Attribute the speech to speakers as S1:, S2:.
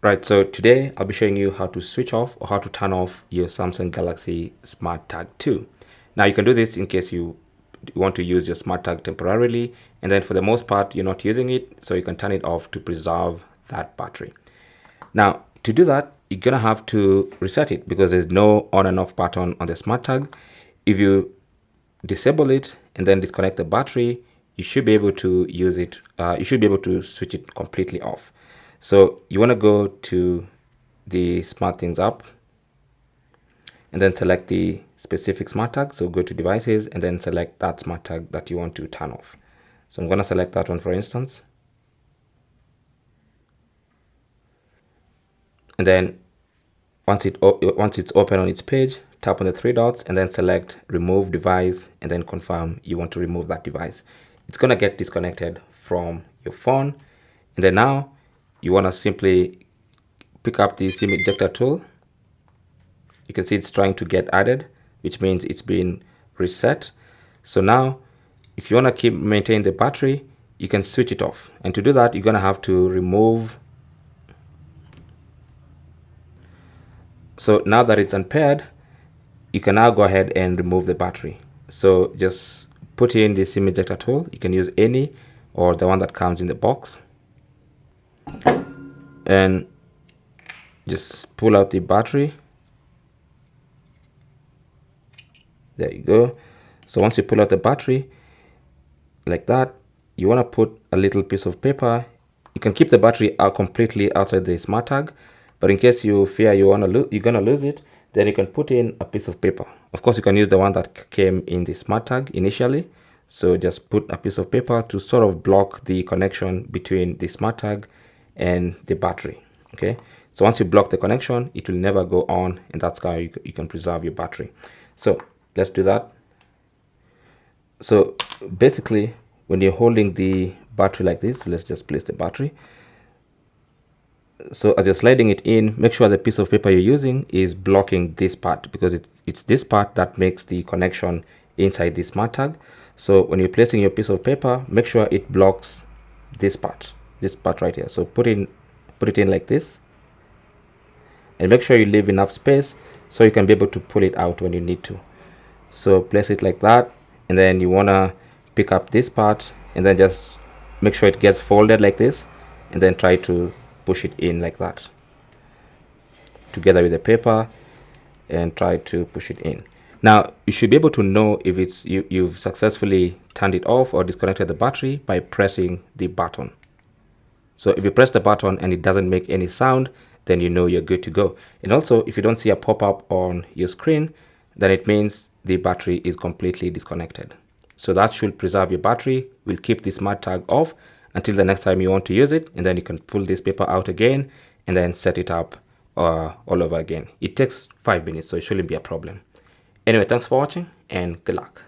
S1: Right, so today I'll be showing you how to switch off or how to turn off your Samsung Galaxy Smart Tag 2. Now you can do this in case you want to use your Smart Tag temporarily, and then for the most part you're not using it, so you can turn it off to preserve that battery. Now to do that, you're gonna have to reset it because there's no on and off button on the Smart Tag. If you disable it and then disconnect the battery, you should be able to use it. You should be able to switch it completely off. So you want to go to the SmartThings app and then select the specific smart tag. So go to devices and then select that smart tag that you want to turn off. So I'm going to select that one, for instance. And then once it's open on its page, tap on the three dots and then select remove device and then confirm you want to remove that device. It's going to get disconnected from your phone. And then now you want to simply pick up the SIM ejector tool. You can see it's trying to get added, which means it's been reset. So now if you want to maintain the battery, you can switch it off. And to do that, you're going to have to remove. So now that it's unpaired, you can now go ahead and remove the battery. So just put in the SIM ejector tool. You can use any or the one that comes in the box. And just pull out the battery. There you go. So once you pull out the battery like that, you want to put a little piece of paper. You can keep the battery out completely outside the smart tag, but in case you fear you're gonna lose it, then you can put in a piece of paper. Of course, you can use the one that came in the smart tag initially. So just put a piece of paper to sort of block the connection between the smart tag and the battery. Okay, so once you block the connection, it will never go on, and that's how you can preserve your battery. So let's do that. So basically, when you're holding the battery like this, let's just place the battery. So as you're sliding it in, make sure the piece of paper you're using is blocking this part, because it's this part that makes the connection inside the smart tag. So when you're placing your piece of paper, make sure it blocks this part right here. So put it in like this, and make sure you leave enough space so you can be able to pull it out when you need to. So place it like that, and then you want to pick up this part and then just make sure it gets folded like this, and then try to push it in like that together with the paper and try to push it in. Now you should be able to know if it's you've successfully turned it off or disconnected the battery by pressing the button. So if you press the button and it doesn't make any sound, then you know you're good to go. And also, if you don't see a pop-up on your screen, then it means the battery is completely disconnected. So that should preserve your battery. We'll keep the smart tag off until the next time you want to use it, and then you can pull this paper out again and then set it up all over again. It takes 5 minutes, so it shouldn't be a problem. Anyway, thanks for watching and good luck.